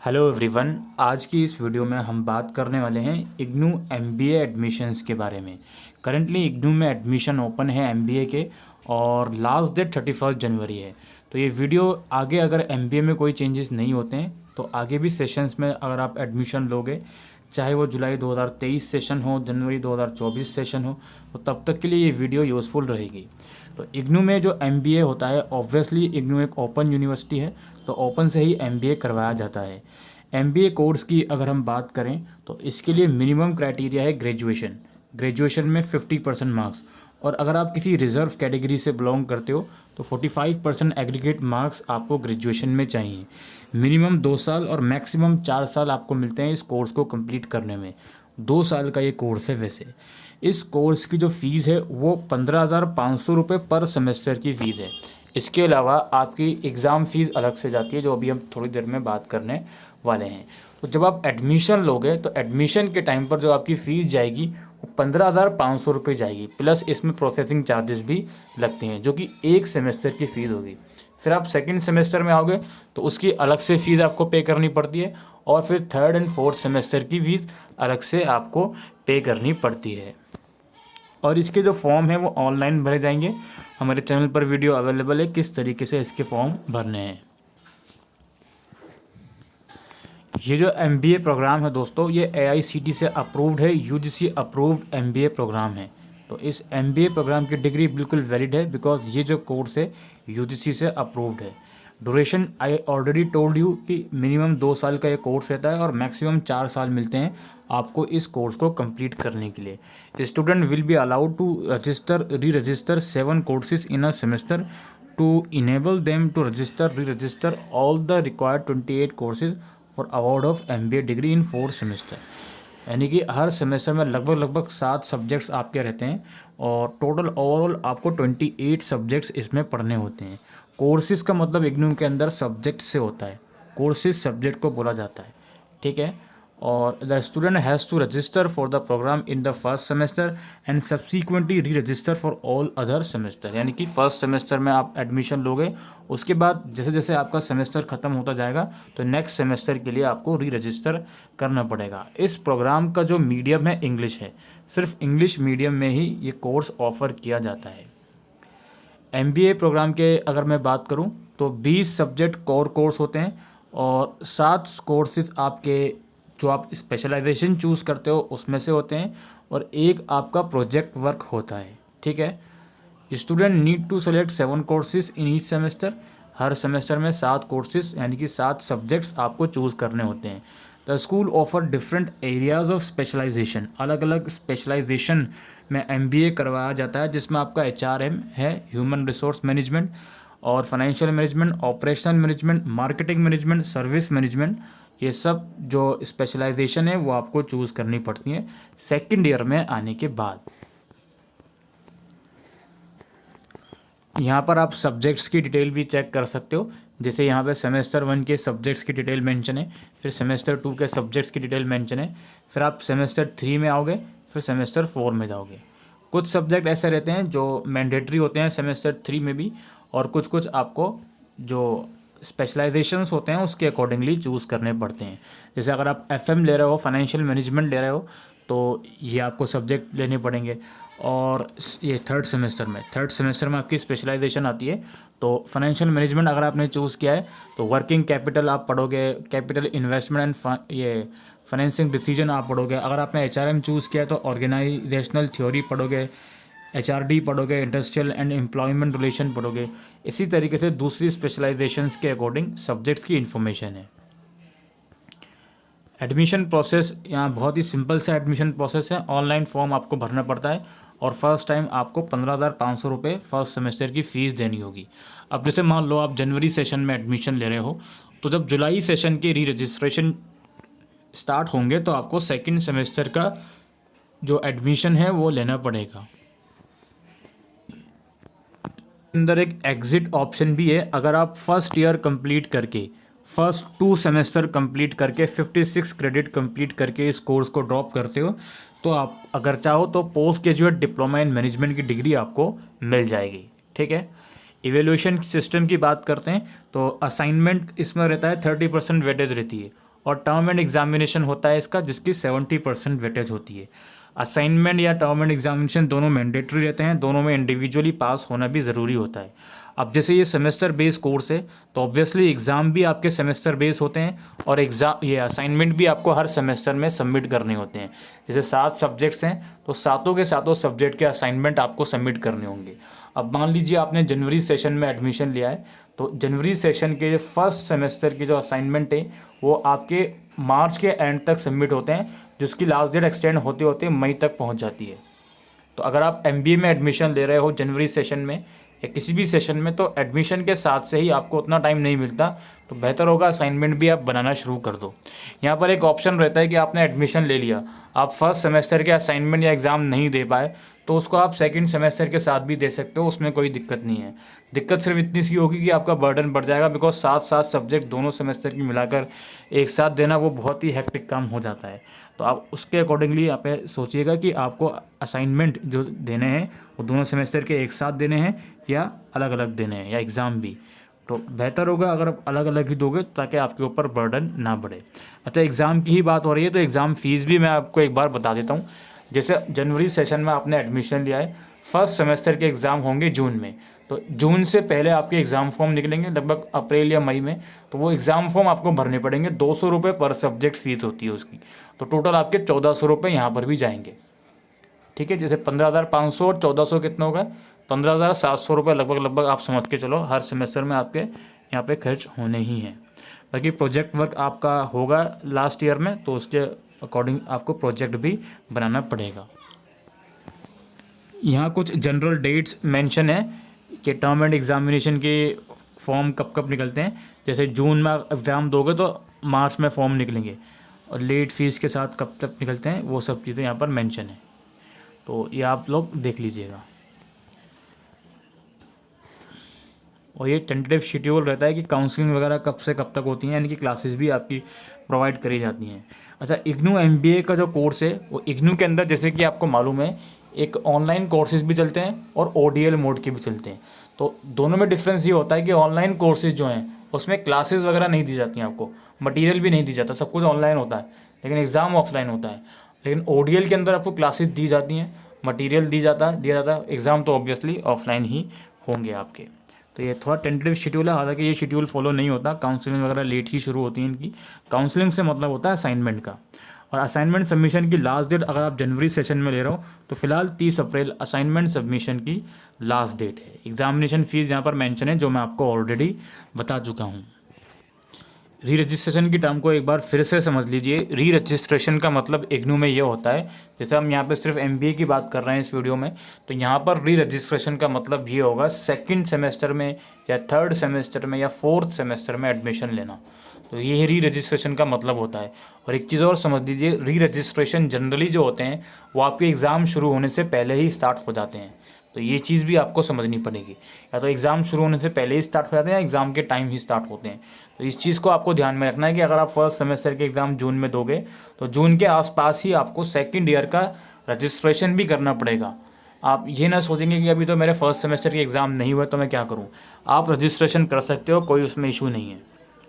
Hello everyone. आज की इस वीडियो में हम बात करने वाले हैं इग्नू एमबीए एडमिशन्स के बारे में। करंटली इग्नू में एडमिशन ओपन है एमबीए के और लास्ट डेट 31 जनवरी है। तो ये वीडियो आगे अगर एमबीए में कोई चेंजेस नहीं होते हैं तो आगे भी सेशंस में अगर आप एडमिशन लोगे, चाहे वो जुलाई 2023 सेशन हो, जनवरी 2024 सेशन हो, तो तब तक के लिए ये वीडियो यूज़फुल रहेगी। तो इग्नू में जो एमबीए होता है, ऑब्वियसली इग्नू एक ओपन यूनिवर्सिटी है, तो ओपन से ही एमबीए करवाया जाता है। एमबीए कोर्स की अगर हम बात करें तो इसके लिए मिनिमम क्राइटेरिया है ग्रेजुएशन में 50% मार्क्स, और अगर आप किसी रिजर्व कैटेगरी से बिलोंग करते हो तो 45% एग्रीगेट मार्क्स आपको ग्रेजुएशन में चाहिए। मिनिमम 2 साल और मैक्सिमम 4 साल आपको मिलते हैं इस कोर्स को कंप्लीट करने में। 2 साल का ये कोर्स है। वैसे इस कोर्स की जो फ़ीस है वो 15,500 रुपये पर सेमेस्टर की फ़ीस है। इसके अलावा आपकी एग्ज़ाम फ़ीस अलग से जाती है, जो अभी हम थोड़ी देर में बात करने वाले हैं। तो जब आप एडमिशन लोगे तो एडमिशन के टाइम पर जो आपकी फ़ीस जाएगी वो 15,500 रुपये जाएगी, प्लस इसमें प्रोसेसिंग चार्जेस भी लगते हैं, जो कि एक सेमेस्टर की फ़ीस होगी। फिर आप सेकंड सेमेस्टर में आओगे तो उसकी अलग से फ़ीस आपको पे करनी पड़ती है, और फिर थर्ड एंड फोर्थ सेमेस्टर की फ़ीस अलग से आपको पे करनी पड़ती है। और इसके जो फॉर्म है वो ऑनलाइन भरे जाएंगे। हमारे चैनल पर वीडियो अवेलेबल है किस तरीके से इसके फॉर्म भरने हैं। ये जो एमबीए प्रोग्राम है दोस्तों, ये एआईसीटी से अप्रूव्ड है, यूजीसी अप्रूव्ड एमबीए प्रोग्राम है। तो इस एमबीए प्रोग्राम की डिग्री बिल्कुल वैलिड है, बिकॉज ये जो कोर्स है यूजीसी से अप्रूव्ड है। Duration I already told you कि मिनिमम 2 साल का ये कोर्स रहता है और मैक्सिमम 4 साल मिलते हैं आपको इस कोर्स को कंप्लीट करने के लिए। Student will be allowed to reregister 7 courses in a semester to enable them to reregister all the required 28 courses for award of MBA degree in 4 semester. यानी कि हर सेमेस्टर में लगभग 7 subjects आपके रहते हैं, और टोटल ओवरऑल आपको 28 subjects इसमें पढ़ने होते हैं। कोर्सेज का मतलब इग्नू के अंदर सब्जेक्ट से होता है, कोर्सेज सब्जेक्ट को बोला जाता है, ठीक है। और the student has to register for the program in the first semester and subsequently reregister for all other semester. यानी कि फर्स्ट सेमेस्टर में आप एडमिशन लोगे, उसके बाद जैसे जैसे आपका सेमेस्टर ख़त्म होता जाएगा तो नेक्स्ट सेमेस्टर के लिए आपको री रजिस्टर करना पड़ेगा। इस प्रोग्राम का जो मीडियम है इंग्लिश है, सिर्फ इंग्लिश मीडियम में ही ये कोर्स ऑफ़र किया जाता है। एमबीए प्रोग्राम के अगर मैं बात करूं तो 20 सब्जेक्ट कोर कोर्स होते हैं, और 7 कोर्सेज आपके जो आप स्पेशलाइजेशन चूज़ करते हो उसमें से होते हैं, और एक आपका प्रोजेक्ट वर्क होता है, ठीक है। Student need to select 7 courses in each semester. हर सेमेस्टर में 7 कोर्सेज यानी कि 7 सब्जेक्ट्स आपको चूज़ करने होते हैं। The school offer different areas of specialisation. अलग अलग स्पेशलाइजेशन में एमबीए करवाया जाता है, जिसमें आपका एचआरएम है, ह्यूमन रिसोर्स मैनेजमेंट, और financial management, operational management, marketing management, service management. ये सब जो स्पेशलाइजेशन है वो आपको चूज़ करनी पड़ती है सेकेंड ईयर में आने के बाद। यहाँ पर आप सब्जेक्ट्स की डिटेल भी चेक कर सकते हो, जैसे यहाँ पे सेमेस्टर 1 के सब्जेक्ट्स की डिटेल मेंशन है, फिर सेमेस्टर 2 के सब्जेक्ट्स की डिटेल मेंशन है, फिर आप सेमेस्टर 3 में आओगे, फिर सेमेस्टर 4 में जाओगे। कुछ सब्जेक्ट ऐसे रहते हैं जो मैंडेटरी होते हैं सेमेस्टर 3 में भी, और कुछ कुछ आपको जो स्पेशलाइजेशंस होते हैं उसके अकॉर्डिंगली चूज़ करने पड़ते हैं। जैसे अगर आप एफएम ले रहे हो, फाइनेंशियल मैनेजमेंट ले रहे हो, तो ये आपको सब्जेक्ट लेने पड़ेंगे। और ये थर्ड सेमेस्टर में आपकी स्पेशलाइजेशन आती है। तो फाइनेंशियल मैनेजमेंट अगर आपने चूज़ किया है तो वर्किंग कैपिटल आप पढ़ोगे, कैपिटल इन्वेस्टमेंट एंड ये फाइनेंसिंग डिसीजन आप पढ़ोगे। अगर आपने एचआरएम चूज़ किया है तो ऑर्गेनाइजेशनल थ्योरी पढ़ोगे, एचआरडी पढ़ोगे, इंडस्ट्रियल एंड एम्प्लॉयमेंट रिलेशन पढ़ोगे। इसी तरीके से दूसरी स्पेशलाइजेशंस के अकॉर्डिंग सब्जेक्ट्स की इन्फॉर्मेशन है। एडमिशन प्रोसेस यहाँ बहुत ही सिंपल सा एडमिशन प्रोसेस है। ऑनलाइन फॉर्म आपको भरना पड़ता है, और फर्स्ट टाइम आपको 15,500 रुपये फर्स्ट सेमेस्टर की फ़ीस देनी होगी। अब जैसे मान लो आप जनवरी सेशन में एडमिशन ले रहे हो, तो जब जुलाई सेशन के री रजिस्ट्रेशन स्टार्ट होंगे तो आपको सेकंड सेमेस्टर का जो एडमिशन है वो लेना पड़ेगा। अंदर एक एग्ज़िट ऑप्शन भी है। अगर आप फर्स्ट ईयर कंप्लीट करके, फर्स्ट 2 सेमेस्टर कंप्लीट करके 56 क्रेडिट कंप्लीट करके इस कोर्स को ड्रॉप करते हो, तो आप अगर चाहो तो post graduate diploma in management की डिग्री आपको मिल जाएगी, ठीक है। इवेल्यूशन सिस्टम की बात करते हैं तो असाइनमेंट इसमें रहता है 30% वेटेज रहती है, और टर्म एंड एग्जामिनेशन होता है इसका, जिसकी 70% वेटेज होती है। असाइनमेंट या टर्म एंड एग्जामिनेशन दोनों मैंडेटरी रहते हैं, दोनों में इंडिविजुअली पास होना भी ज़रूरी होता है। अब जैसे ये सेमेस्टर बेस कोर्स है तो ऑब्वियसली एग्ज़ाम भी आपके सेमेस्टर बेस होते हैं, और ये असाइनमेंट भी आपको हर सेमेस्टर में सबमिट करने होते हैं। जैसे 7 सब्जेक्ट्स हैं तो सातों के सातों सब्जेक्ट के असाइनमेंट आपको सबमिट करने होंगे। अब मान लीजिए आपने जनवरी सेशन में एडमिशन लिया है, तो जनवरी सेशन के फर्स्ट सेमेस्टर की जो असाइनमेंट है वो आपके मार्च के एंड तक सबमिट होते हैं, जिसकी लास्ट डेट एक्सटेंड होते होते मई तक पहुंच जाती है। तो अगर आप MBA में एडमिशन ले रहे हो जनवरी सेशन में या किसी भी सेशन में, तो एडमिशन के साथ से ही आपको उतना टाइम नहीं मिलता, तो बेहतर होगा असाइनमेंट भी आप बनाना शुरू कर दो। यहाँ पर एक ऑप्शन रहता है कि आपने एडमिशन ले लिया, आप फर्स्ट सेमेस्टर के असाइनमेंट या एग्ज़ाम नहीं दे पाए, तो उसको आप सेकंड सेमेस्टर के साथ भी दे सकते हो, उसमें कोई दिक्कत नहीं है। दिक्कत सिर्फ इतनी सी होगी कि आपका बर्डन बढ़ जाएगा, बिकॉज 7 सब्जेक्ट दोनों सेमेस्टर की मिलाकर एक साथ देना वो बहुत ही हेक्टिक काम हो जाता है। तो आप उसके अकॉर्डिंगली आप सोचिएगा कि आपको असाइनमेंट जो देने हैं वो दोनों सेमेस्टर के एक साथ देने हैं या अलग अलग देने हैं, या एग्ज़ाम भी। तो बेहतर होगा अगर आप अलग अलग ही दोगे, ताकि आपके ऊपर बर्डन ना बढ़े। अच्छा, एग्ज़ाम की ही बात हो रही है तो एग्ज़ाम फ़ीस भी मैं आपको एक बार बता देता हूँ। जैसे जनवरी सेशन में आपने एडमिशन लिया है, फर्स्ट सेमेस्टर के एग्ज़ाम होंगे जून में, तो जून से पहले आपके एग्ज़ाम फॉर्म निकलेंगे लगभग अप्रैल या मई में, तो वो एग्ज़ाम फॉर्म आपको भरने पड़ेंगे। 200 रुपये पर सब्जेक्ट फ़ीस होती है उसकी, तो टोटल आपके 1400 रुपये यहाँ पर भी जाएंगे। ठीक है, जैसे 15,500 और 1400 कितना होगा, 15,700 रुपये लगभग आप समझ के चलो हर सेमेस्टर में आपके यहाँ पे खर्च होने ही हैं। बाकी प्रोजेक्ट वर्क आपका होगा लास्ट ईयर में, तो उसके अकॉर्डिंग आपको प्रोजेक्ट भी बनाना पड़ेगा। यहाँ कुछ जनरल डेट्स मेंशन है कि टर्म एंड एग्जामिनेशन के फॉर्म कब कब निकलते हैं। जैसे जून में एग्ज़ाम दोगे तो मार्च में फॉर्म निकलेंगे, और लेट फीस के साथ कब तक निकलते हैं वो सब चीज़ें यहाँ पर मेंशन है, तो ये आप लोग देख लीजिएगा। और ये टेंटेटिव शेड्यूल रहता है कि काउंसलिंग वगैरह कब से कब तक होती हैं, यानी कि क्लासेस भी आपकी प्रोवाइड करी जाती हैं। अच्छा, इग्नू MBA का जो कोर्स है वो इग्नू के अंदर, जैसे कि आपको मालूम है, एक ऑनलाइन कोर्सेज भी चलते हैं और ODL मोड के भी चलते हैं। तो दोनों में डिफरेंस ये होता है कि ऑनलाइन कोर्सेज जो हैं उसमें क्लासेस वगैरह नहीं दी जाती हैं, आपको मटेरियल भी नहीं दी जाता, सब कुछ ऑनलाइन होता है, लेकिन एग्ज़ाम ऑफलाइन होता है। लेकिन ODL के अंदर आपको क्लासेस दी जाती हैं, मटेरियल दिया जाता है, एग्ज़ाम तो ऑब्वियसली ऑफलाइन ही होंगे आपके। तो ये थोड़ा टेंटेटिव शेड्यूल है, हालांकि ये शेड्यूल फॉलो नहीं होता, काउंसलिंग वगैरह लेट ही शुरू होती है इनकी। काउंसलिंग से मतलब होता है असाइनमेंट का, और असाइनमेंट सबमिशन की लास्ट डेट अगर आप जनवरी सेशन में ले रहे हो तो फिलहाल 30 अप्रैल असाइनमेंट सबमिशन की लास्ट डेट है। एग्जामिनेशन फ़ीस यहाँ पर मेंशन है, जो मैं आपको ऑलरेडी बता चुका हूँ। री रजिस्ट्रेशन की टर्म को एक बार फिर से समझ लीजिए। री रजिस्ट्रेशन का मतलब इग्नू में ये होता है, जैसे हम यहाँ पे सिर्फ MBA की बात कर रहे हैं इस वीडियो में, तो यहाँ पर री रजिस्ट्रेशन का मतलब ये होगा सेकंड सेमेस्टर में या थर्ड सेमेस्टर में या फोर्थ सेमेस्टर में एडमिशन लेना, तो ये री रजिस्ट्रेशन का मतलब होता है। और एक चीज़ और समझ लीजिए, री रजिस्ट्रेशन जनरली जो होते हैं वो आपके एग्ज़ाम शुरू होने से पहले ही स्टार्ट हो जाते हैं, तो ये चीज़ भी आपको समझनी पड़ेगी। या तो एग्ज़ाम शुरू होने से पहले ही स्टार्ट हो जाते हैं या एग्ज़ाम के टाइम ही स्टार्ट होते हैं। तो इस चीज़ को आपको ध्यान में रखना है कि अगर आप फर्स्ट सेमेस्टर के एग्ज़ाम जून में दोगे तो जून के आसपास ही आपको सेकंड ईयर का रजिस्ट्रेशन भी करना पड़ेगा। आप ये ना सोचेंगे कि अभी तो मेरे फर्स्ट सेमेस्टर के एग्ज़ाम नहीं हुए तो मैं क्या करूँ। आप रजिस्ट्रेशन कर सकते हो, कोई उसमें इशू नहीं है।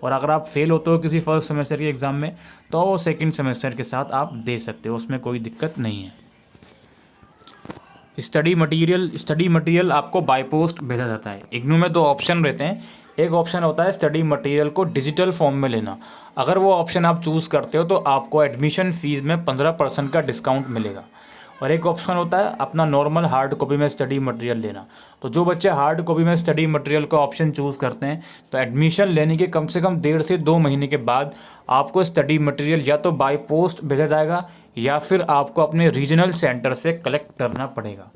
और अगर आप फेल होते हो किसी फर्स्ट सेमेस्टर के एग्ज़ाम में तो सेकंड सेमेस्टर के साथ आप दे सकते हो, उसमें कोई दिक्कत नहीं है। स्टडी मटेरियल आपको बाय पोस्ट भेजा जाता है। इग्नू में 2 ऑप्शन रहते हैं, एक ऑप्शन होता है स्टडी मटेरियल को डिजिटल फॉर्म में लेना। अगर वो ऑप्शन आप चूज़ करते हो तो आपको एडमिशन फ़ीस में 15% का डिस्काउंट मिलेगा। और एक ऑप्शन होता है अपना नॉर्मल हार्ड कॉपी में स्टडी मटेरियल लेना। तो जो बच्चे हार्ड कॉपी में स्टडी मटेरियल का ऑप्शन चूज़ करते हैं तो एडमिशन लेने के कम से कम 1.5 से 2 महीने के बाद आपको स्टडी मटेरियल या तो बाय पोस्ट भेजा जाएगा या फिर आपको अपने रीजनल सेंटर से कलेक्ट करना पड़ेगा।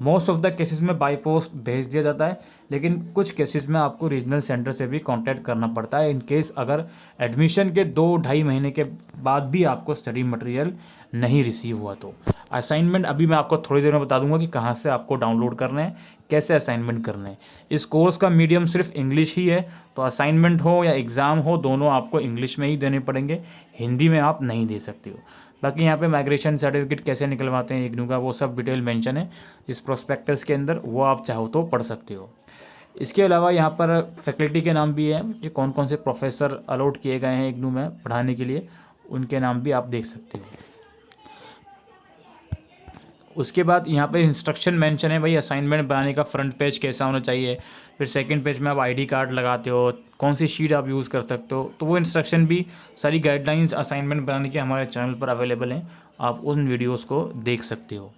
मोस्ट ऑफ द केसेस में बाय पोस्ट भेज दिया जाता है, लेकिन कुछ केसेस में आपको रीजनल सेंटर से भी कांटेक्ट करना पड़ता है, इन केस अगर एडमिशन के 2-2.5 महीने के बाद भी आपको स्टडी मटेरियल नहीं रिसीव हुआ तो। असाइनमेंट अभी मैं आपको थोड़ी देर में बता दूंगा कि कहाँ से आपको डाउनलोड करना है, कैसे असाइनमेंट करना है। इस कोर्स का मीडियम सिर्फ इंग्लिश ही है, तो असाइनमेंट हो या एग्ज़ाम हो दोनों आपको इंग्लिश में ही देने पड़ेंगे, हिंदी में आप नहीं दे सकते हो। बाकी यहाँ पे माइग्रेशन सर्टिफिकेट कैसे निकलवाते हैं इग्नू का वो सब डिटेल मेंशन है इस प्रोस्पेक्टस के अंदर, वो आप चाहो तो पढ़ सकते हो। इसके अलावा यहाँ पर फैकल्टी के नाम भी हैं कि कौन कौन से प्रोफेसर अलॉट किए गए हैं इग्नू में पढ़ाने के लिए, उनके नाम भी आप देख सकते हो। उसके बाद यहाँ पे इंस्ट्रक्शन मेंशन है भाई, असाइनमेंट बनाने का फ्रंट पेज कैसा होना चाहिए, फिर सेकंड पेज में आप आईडी कार्ड लगाते हो, कौन सी शीट आप यूज़ कर सकते हो, तो वो इंस्ट्रक्शन भी सारी गाइडलाइंस असाइनमेंट बनाने की हमारे चैनल पर अवेलेबल हैं, आप उन वीडियोज़ को देख सकते हो।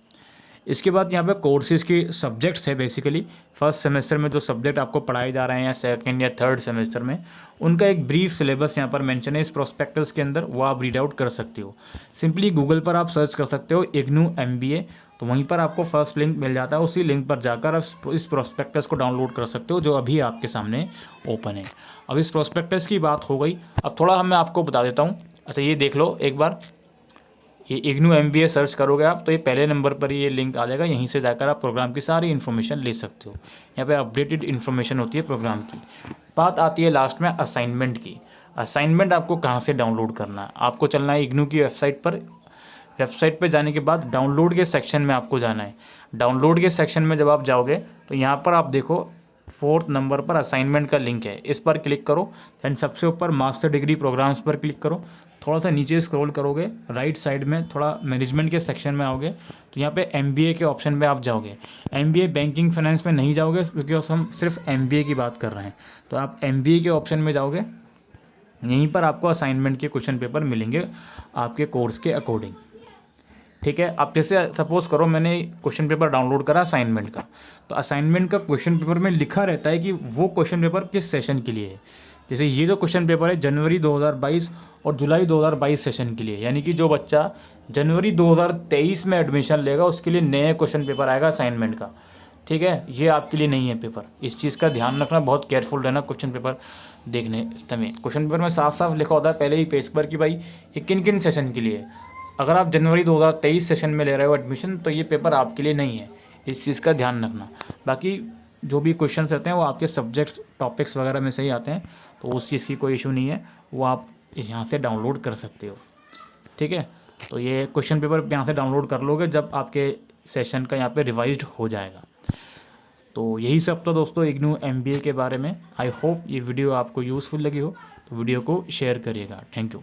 इसके बाद यहाँ पे कोर्सेज़ की सब्जेक्ट्स है, बेसिकली फर्स्ट सेमेस्टर में जो सब्जेक्ट आपको पढ़ाए जा रहे हैं या सेकंड या थर्ड सेमेस्टर में, उनका एक ब्रीफ सिलेबस यहाँ पर मेंशन है इस प्रोस्पेक्टस के अंदर, वो आप रीड आउट कर सकते हो। सिंपली गूगल पर आप सर्च कर सकते हो इग्नू MBA, तो वहीं पर आपको फर्स्ट लिंक मिल जाता है, उसी लिंक पर जाकर आप इस प्रोस्पेक्टस को डाउनलोड कर सकते हो जो अभी आपके सामने ओपन है। अब इस प्रोस्पेक्टस की बात हो गई, अब थोड़ा मैं आपको बता देता हूँ। अच्छा ये देख लो एक बार, ये इग्नू MBA सर्च करोगे आप तो ये पहले नंबर पर ये लिंक आ जाएगा, यहीं से जाकर आप प्रोग्राम की सारी इन्फॉर्मेशन ले सकते हो। यहाँ पे अपडेटेड इन्फॉर्मेशन होती है प्रोग्राम की। बात आती है लास्ट में असाइनमेंट की। असाइनमेंट आपको कहाँ से डाउनलोड करना है, आपको चलना है इग्नू की वेबसाइट पर। वेबसाइट पर जाने के बाद डाउनलोड के सेक्शन में आपको जाना है। डाउनलोड के सेक्शन में जब आप जाओगे तो यहाँ पर आप देखो 4th नंबर पर असाइनमेंट का लिंक है, इस पर क्लिक करो। दैन सबसे ऊपर मास्टर डिग्री प्रोग्राम्स पर क्लिक करो। थोड़ा सा नीचे स्क्रॉल करोगे, राइट साइड में थोड़ा मैनेजमेंट के सेक्शन में आओगे तो यहाँ पे MBA के ऑप्शन पे आप जाओगे। MBA बैंकिंग फाइनेंस में नहीं जाओगे क्योंकि हम सिर्फ MBA की बात कर रहे हैं, तो आप MBA के ऑप्शन में जाओगे। यहीं पर आपको असाइनमेंट के क्वेश्चन पेपर मिलेंगे आपके कोर्स के अकॉर्डिंग। ठीक है, अब जैसे सपोज़ करो मैंने क्वेश्चन पेपर डाउनलोड करा असाइनमेंट का, तो असाइनमेंट का क्वेश्चन पेपर में लिखा रहता है कि वो क्वेश्चन पेपर किस सेशन के लिए है। जैसे ये जो क्वेश्चन पेपर है जनवरी 2022 और जुलाई 2022 सेशन के लिए, यानी कि जो बच्चा जनवरी 2023 में एडमिशन लेगा उसके लिए नए क्वेश्चन पेपर आएगा असाइनमेंट का। ठीक है, ये आपके लिए नहीं है पेपर, इस चीज़ का ध्यान रखना, बहुत केयरफुल रहना क्वेश्चन पेपर देखने समय। क्वेश्चन पेपर में साफ साफ लिखा होता है पहले ही पेज पर कि भाई ये किन किन सेशन के लिए है। अगर आप जनवरी 2023 सेशन में ले रहे हो एडमिशन तो ये पेपर आपके लिए नहीं है, इस चीज़ का ध्यान रखना। बाकी जो भी क्वेश्चन रहते हैं वो आपके सब्जेक्ट्स टॉपिक्स वगैरह में से ही आते हैं, तो उस चीज़ की कोई इशू नहीं है, वो आप यहाँ से डाउनलोड कर सकते हो। ठीक है, तो ये क्वेश्चन पेपर यहाँ से डाउनलोड कर लोगे जब आपके सेशन का यहाँ पे रिवाइज्ड हो जाएगा। तो यही सब तो दोस्तों इग्नू MBA के बारे में। आई होप ये वीडियो आपको यूज़फुल लगी हो, तो वीडियो को शेयर करिएगा। Thank you.